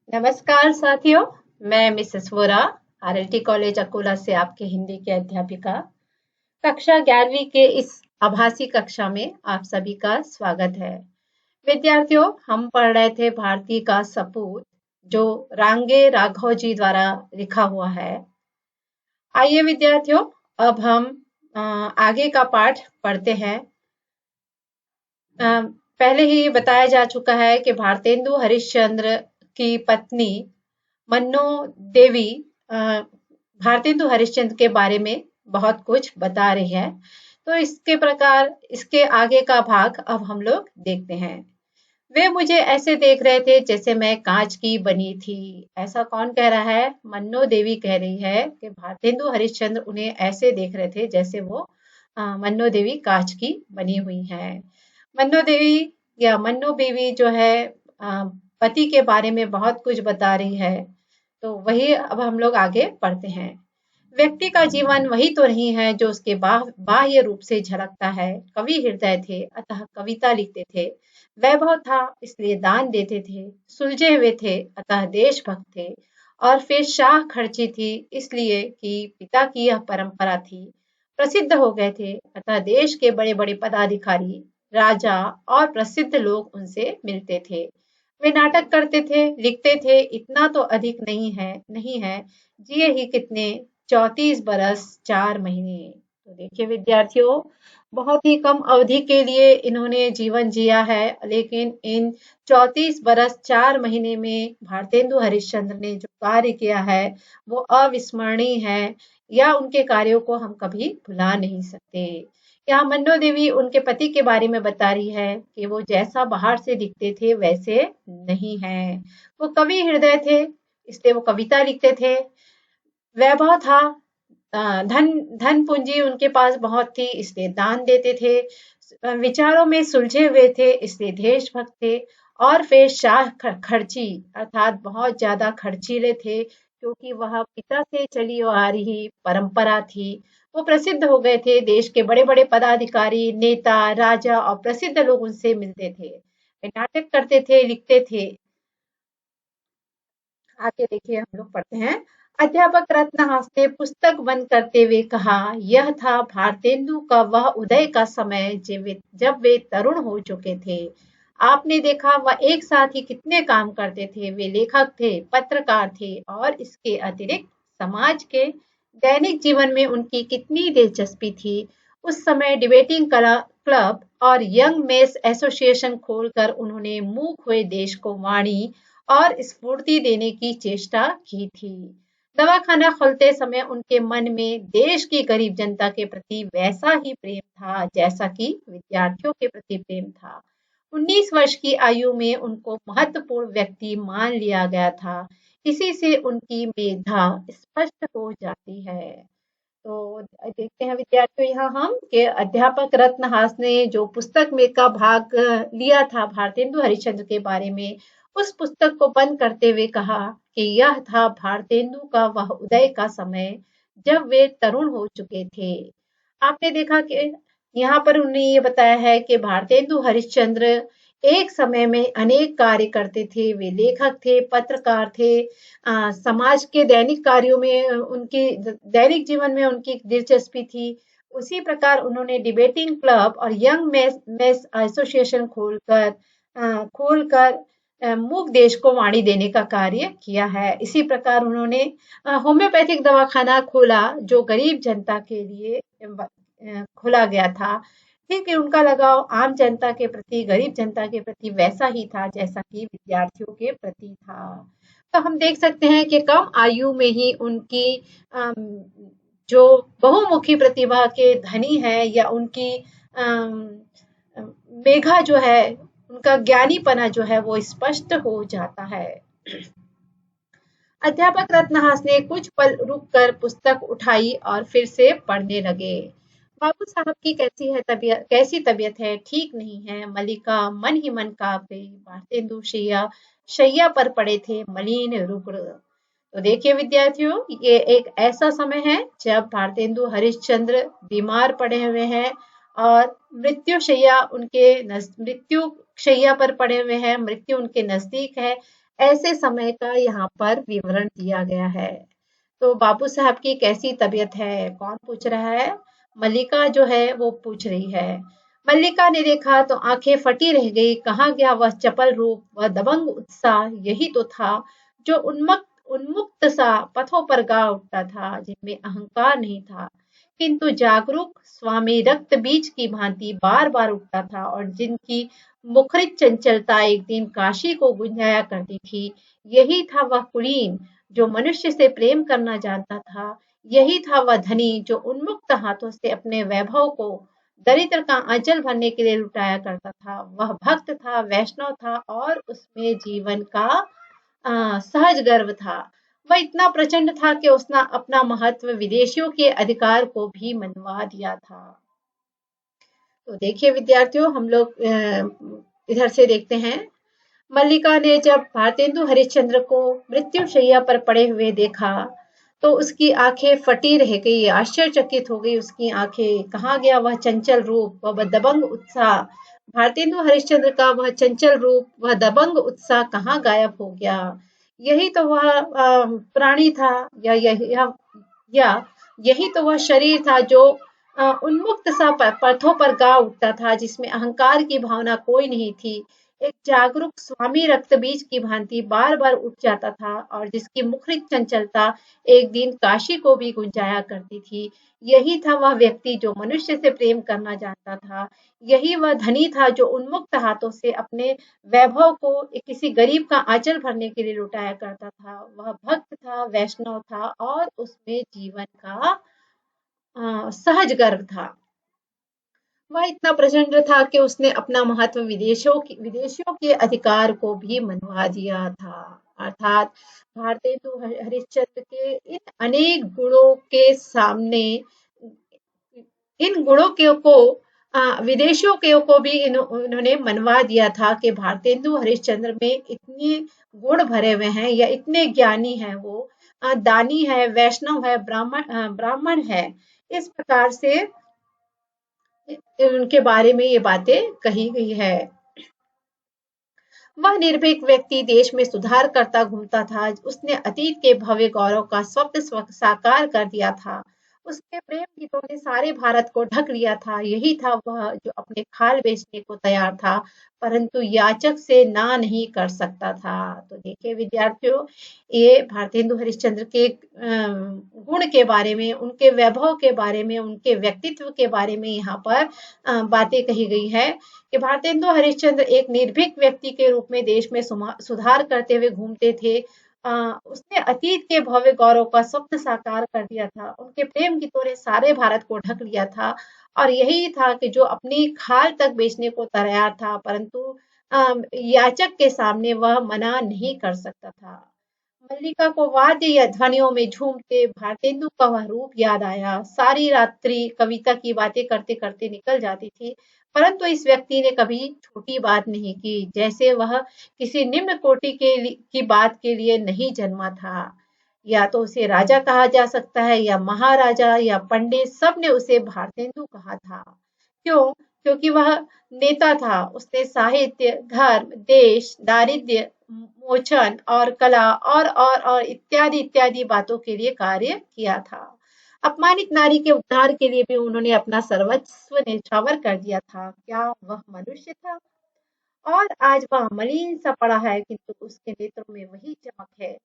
नमस्कार साथियों, मैं मिसेस वोरा आरएलटी कॉलेज अकोला से आपके हिंदी की अध्यापिका। कक्षा 11वीं के इस आभासी कक्षा में आप सभी का स्वागत है। विद्यार्थियों, हम पढ़ रहे थे भारती का सपूत जो रांगे राघव जी द्वारा लिखा हुआ है। आइए विद्यार्थियों, अब हम आगे का पाठ पढ़ते हैं। पहले ही बताया जा चुका है कि भारतेंदु हरिश्चंद्र की पत्नी मन्नो देवी भारतेंदु हरिश्चंद्र के बारे में बहुत कुछ बता रही है। तो इसके प्रकार इसके आगे का भाग अब हम लोग देखते हैं। वे मुझे ऐसे देख रहे थे जैसे मैं कांच की बनी थी। ऐसा कौन कह रहा है? मन्नो देवी कह रही है कि भारतेंदु हरिश्चंद्र उन्हें ऐसे देख रहे थे जैसे वो मन्नो देवी कांच की बनी हुई है। मन्नो देवी या मन्नो बेबी जो है पति के बारे में बहुत कुछ बता रही है। तो वही अब हम लोग आगे पढ़ते हैं। व्यक्ति का जीवन वही तो नहीं है जो उसके बाह्य रूप से झलकता है। कवि हृदय थे अतः कविता लिखते थे। वैभव था इसलिए दान देते थे। सुलझे हुए थे अतः देशभक्त थे। और फिर शाह खर्ची थी इसलिए कि पिता की यह परंपरा थी। प्रसिद्ध हो गए थे अतः देश के बड़े बड़े पदाधिकारी, राजा और प्रसिद्ध लोग उनसे मिलते थे। वे नाटक करते थे, लिखते थे, इतना तो अधिक नहीं है, जिए ही कितने 34 बरस 4 महीने। तो देखिए विद्यार्थियों, बहुत ही कम अवधि के लिए इन्होंने जीवन जिया है, लेकिन इन 34 बरस 4 महीने में भारतेंदु हरिश्चंद्र ने जो कार्य किया है वो अविस्मरणीय है, या उनके कार्यों को हम कभी भुला नहीं सकते। यहाँ मन्नो देवी उनके पति के बारे में बता रही है कि वो जैसा बाहर से दिखते थे वैसे नहीं है। वो कवि हृदय थे इसलिए वो कविता लिखते थे। वैभव था, धन धन पूंजी उनके पास बहुत थी इसलिए दान देते थे। विचारों में सुलझे हुए थे इसलिए देशभक्त थे। और फिर शाह खर्ची अर्थात बहुत ज्यादा खर्चीले थे, क्योंकि वह पिता से चली आ रही परंपरा थी। वो प्रसिद्ध हो गए थे। देश के बड़े बड़े पदाधिकारी, नेता, राजा और प्रसिद्ध लोग उनसे मिलते थे। वे नाटक करते थे, लिखते थे। आगे देखिए हम लोग पढ़ते हैं। अध्यापक रत्नहास ने पुस्तक बंद करते हुए कहा, यह था भारतेंदु का वह उदय का समय जब वे तरुण हो चुके थे। आपने देखा वह एक साथ ही कितने काम करते थे। वे लेखक थे, पत्रकार थे और इसके अतिरिक्त समाज के दैनिक जीवन में उनकी कितनी दिलचस्पी थी। उस समय डिबेटिंग क्लब और यंग मेस एसोसिएशन खोलकर उन्होंने मूक हुए देश को वाणी और स्फूर्ति देने की चेष्टा की थी। दवाखाना खोलते समय उनके मन में देश की गरीब जनता के प्रति वैसा ही प्रेम था जैसा कि विद्यार्थियों के प्रति प्रेम था। 19 वर्ष की आयु में उनको महत्वपूर्ण व्यक्ति मान लिया गया था। इसी से उनकी मेधा स्पष्ट हो जाती है। तो देखते हैं विद्यार्थियों, यहाँ हम कि अध्यापक रत्नहास ने जो पुस्तक में का भाग लिया था भारतेंदु हरिश्चंद्र के बारे में, उस पुस्तक को बंद करते हुए कहा कि यह था भारतेंदु का वह उदय का समय जब वे तरुण हो चुके थे। आपने देखा कि यहाँ पर उन्होंने ये बताया है कि भारतेंदु हरिश्चंद्र एक समय में अनेक कार्य करते थे। वे लेखक थे, पत्रकार थे, समाज के दैनिक कार्यों में उनकी दैनिक जीवन में उनकी दिलचस्पी थी। उसी प्रकार उन्होंने डिबेटिंग क्लब और यंग मेस एसोसिएशन खोलकर मूक देश को वाणी देने का कार्य किया है। इसी प्रकार उन्होंने होम्योपैथिक दवाखाना खोला जो गरीब जनता के लिए खोला गया था। ठीक है, उनका लगाव आम जनता के प्रति, गरीब जनता के प्रति वैसा ही था जैसा कि विद्यार्थियों के प्रति था। तो हम देख सकते हैं कि कम आयु में ही उनकी जो बहुमुखी प्रतिभा के धनी है, या उनकी मेघा जो है, उनका ज्ञानीपना जो है वो स्पष्ट हो जाता है। अध्यापक रत्नहास ने कुछ पल रुककर पुस्तक उठाई और फिर से पढ़ने लगे। बाबू साहब की कैसी तबीयत है? ठीक नहीं है। मल्लिका मन ही मन कांप गई। भारतेंदु शैया पर पड़े थे, मलिन रुग्ण। तो देखिए विद्यार्थियों, ये एक ऐसा समय है जब भारतेंदु हरिश्चंद्र बीमार पड़े हुए हैं और मृत्यु शैया पर पड़े हुए हैं। मृत्यु उनके नजदीक है। ऐसे समय का यहाँ पर विवरण दिया गया है। तो बाबू साहब की कैसी तबीयत है? कौन पूछ रहा है? मल्लिका जो है वो पूछ रही है। मल्लिका ने देखा तो आंखें फटी रह गई। कहाँ गया वह चपल रूप, वह दबंग उत्साह? यही तो था जो उन्मुक्त सा पथों पर गा उठता था, जिनमें अहंकार नहीं था, किंतु जागरूक स्वामी रक्त बीज की भांति बार बार उठता था, और जिनकी मुखरित चंचलता एक दिन काशी को गुंजाया करती थी। यही था वह कुलीन जो मनुष्य से प्रेम करना जानता था। यही था वह धनी जो उन्मुक्त हाथों से अपने वैभव को दरिद्र का आंचल भरने के लिए लुटाया करता था। वह भक्त था, वैष्णव था, और उसमें जीवन का सहज गर्व था। वह इतना प्रचंड था कि उसने अपना महत्व विदेशियों के अधिकार को भी मनवा दिया था। तो देखिए विद्यार्थियों, हम लोग इधर से देखते हैं। मल्लिका ने जब भारतेंदु हरिश्चंद्र को मृत्युशैया पर पड़े हुए देखा तो उसकी आंखें फटी रह गई, आश्चर्यचकित हो गई उसकी आंखें। कहाँ गया वह चंचल रूप, वह दबंग उत्साह? भारतेंदु हरिश्चंद्र का वह चंचल रूप, वह दबंग उत्साह कहाँ गायब हो गया? यही तो वह प्राणी था, या यही तो वह शरीर था जो उन्मुक्त सा पथों पर गा उठता था, जिसमें अहंकार की भावना कोई नहीं थी। एक जागरूक स्वामी रक्त बीज की भांति बार बार उठ जाता था, और जिसकी मुखरित चंचलता एक दिन काशी को भी गुंजाया करती थी। यही था वह व्यक्ति जो मनुष्य से प्रेम करना जानता था। यही वह धनी था जो उन्मुक्त हाथों से अपने वैभव को किसी गरीब का आंचल भरने के लिए लुटाया करता था। वह भक्त था, वैष्णव था, और उसमें जीवन का सहज गर्व था। वह इतना प्रचंड था कि उसने अपना महत्व विदेशियों के अधिकार को भी मनवा दिया था। अर्थात भारतेंदु हरिश्चंद्र के इन अनेक गुणों के सामने, इन गुणों के को विदेशियों के को भी उन्होंने मनवा दिया था कि भारतेंदु हरिश्चंद्र में इतने गुण भरे हुए हैं, या इतने ज्ञानी हैं वो, दानी है, वैष्णव है, ब्राह्मण है। इस प्रकार से उनके बारे में ये बातें कही गई है। वह निर्भीक व्यक्ति देश में सुधार करता घूमता था। उसने अतीत के भव्य गौरव का स्वप्न साकार कर दिया था। उसके प्रेम गीतों ने सारे भारत को ढक लिया था। यही था वह जो अपने खाल बेचने को तैयार था, परंतु याचक से ना नहीं कर सकता था। तो देखिए विद्यार्थियों, ये भारतेंदु हरिश्चंद्र के गुण के बारे में, उनके वैभव के बारे में, उनके व्यक्तित्व के बारे में यहाँ पर बातें कही गई है कि भारतेंदु हरिश्चंद्र एक निर्भीक व्यक्ति के रूप में देश में सुधार करते हुए घूमते थे। उसने अतीत के भव्य गौरव का स्वप्न साकार कर दिया था। उनके प्रेम गीतों ने सारे भारत को ढक लिया था, और यही था कि जो अपनी खाल तक बेचने को तैयार था, परंतु याचक के सामने वह मना नहीं कर सकता था। मल्लिका को वाद्य या ध्वनियों में झूमते भारतेंदु का वह रूप याद आया। सारी रात्रि कविता की बातें करते करते निकल जाती थी, परंतु इस व्यक्ति ने कभी छोटी बात नहीं की, जैसे वह किसी निम्न कोटि की बात के लिए नहीं जन्मा था। या तो उसे राजा कहा जा सकता है, या महाराजा, या पंडित, सब ने उसे भारतेंदु कहा था। क्यों? क्योंकि वह नेता था। उसने साहित्य, धर्म, देश, दारिद्र्य मोचन और कला और इत्यादि इत्यादि बातों के लिए कार्य किया था। अपमानित नारी के उद्धार के लिए भी उन्होंने अपना सर्वस्व न्यौछावर कर दिया था। क्या वह मनुष्य था? और आज वह मलिन सा पड़ा है, किंतु उसके नेत्रों में वही चमक है।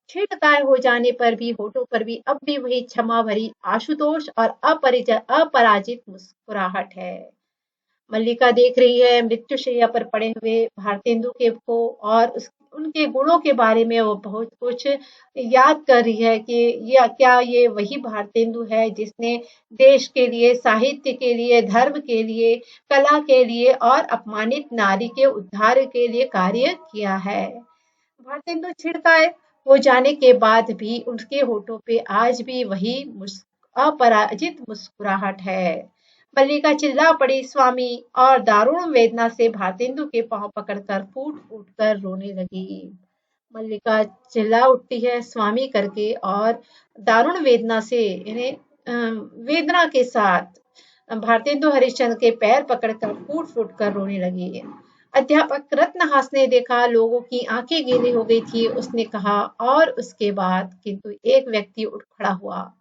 छींटकाय हो जाने पर भी होठों पर भी अब भी वही क्षमा भरी आशुतोष और अपराजित मुस्कुराहट है। मल्लिका देख रही है मृत्युशैया पर पड़े हुए भारतेंदु के को, और उनके गुणों के बारे में वो बहुत कुछ याद कर रही है कि क्या ये वही भारतेंदु है जिसने देश के लिए, साहित्य के लिए, धर्म के लिए, कला के लिए और अपमानित नारी के उद्धार के लिए कार्य किया है। भारतेंदु छिड़काए हो जाने के बाद भी उसके होठों पे आज भी वही अपराजित मुस्कुराहट है। मल्लिका चिल्ला पड़ी स्वामी, और दारुण वेदना से भारतेंदु के पांव पकड़कर फूट फूट कर रोने लगी। मल्लिका चिल्ला उठती है स्वामी करके, और दारुण वेदना से, यानी वेदना के साथ भारतेंदु हरिश्चंद्र के पैर पकड़कर फूट फूट कर रोने लगी। अध्यापक रत्नहास ने देखा लोगों की आंखें गीली हो गई थी। उसने कहा और उसके बाद किंतु एक व्यक्ति उठ खड़ा हुआ।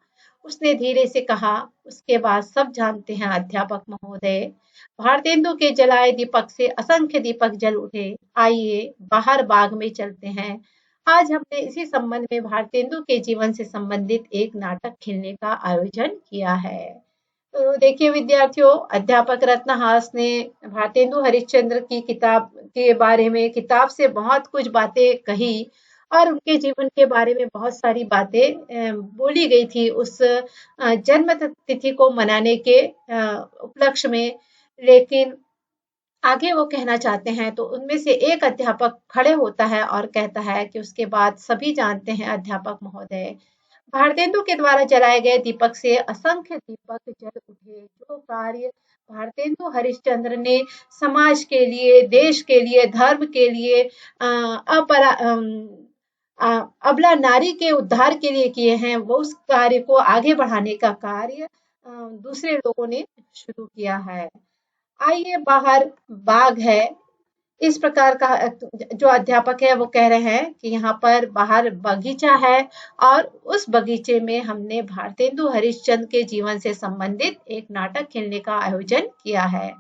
उसने धीरे से कहा, उसके बाद सब जानते हैं अध्यापक महोदय, भारतेंदु के जलाए दीपक से असंख्य दीपक जल उठे। आइए बाहर बाग में चलते हैं। आज हमने इसी संबंध में भारतेंदु के जीवन से संबंधित एक नाटक खेलने का आयोजन किया है। तो देखिए विद्यार्थियों, अध्यापक रत्नहास ने भारतेंदु हरिश्चंद्र की किताब के बारे में, किताब से बहुत कुछ बातें कही और उनके जीवन के बारे में बहुत सारी बातें बोली गई थी उस जन्म तिथि को मनाने के उपलक्ष्य में। लेकिन आगे वो कहना चाहते हैं तो उनमें से एक अध्यापक खड़े होता है और कहता है कि उसके बाद सभी जानते हैं अध्यापक महोदय, भारतेंदु के द्वारा जलाए गए दीपक से असंख्य दीपक जल उठे। जो कार्य भारतेंदु हरिश्चंद्र ने समाज के लिए, देश के लिए, धर्म के लिए, अबला नारी के उद्धार के लिए किए हैं, वो उस कार्य को आगे बढ़ाने का कार्य दूसरे लोगों ने शुरू किया है। आइए बाहर बाग है, इस प्रकार का जो अध्यापक है वो कह रहे हैं कि यहाँ पर बाहर बगीचा है और उस बगीचे में हमने भारतेंदु हरिश्चंद्र के जीवन से संबंधित एक नाटक खेलने का आयोजन किया है।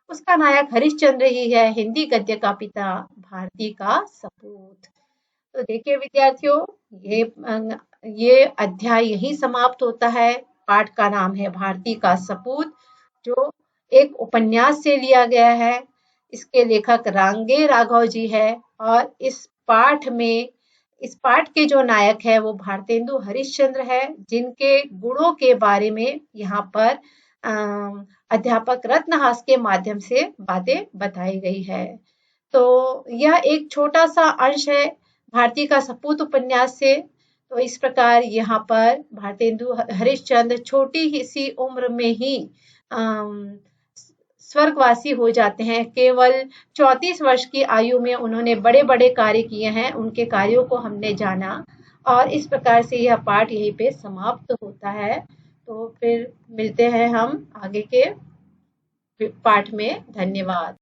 उसका नायक हरिश्चंद्र ही है, हिंदी गद्य का पिता, भारती का सपूत। तो देखिए विद्यार्थियों, ये अध्याय यही समाप्त होता है। पाठ का नाम है भारती का सपूत, जो एक उपन्यास से लिया गया है। इसके लेखक रांगे राघव जी है और इस पाठ के जो नायक है वो भारतेंदु हरिश्चंद्र है, जिनके गुणों के बारे में यहाँ पर अध्यापक रत्नहास के माध्यम से बातें बताई गई है। तो यह एक छोटा सा अंश है भारती का सपूत उपन्यास से। तो इस प्रकार यहाँ पर भारतेंदु हरिश्चंद्र छोटी ही सी उम्र में ही स्वर्गवासी हो जाते हैं। केवल 34 वर्ष की आयु में उन्होंने बड़े बड़े कार्य किए हैं, उनके कार्यों को हमने जाना और इस प्रकार से यह पाठ यहीं पे समाप्त होता है। तो फिर मिलते हैं हम आगे के पाठ में। धन्यवाद।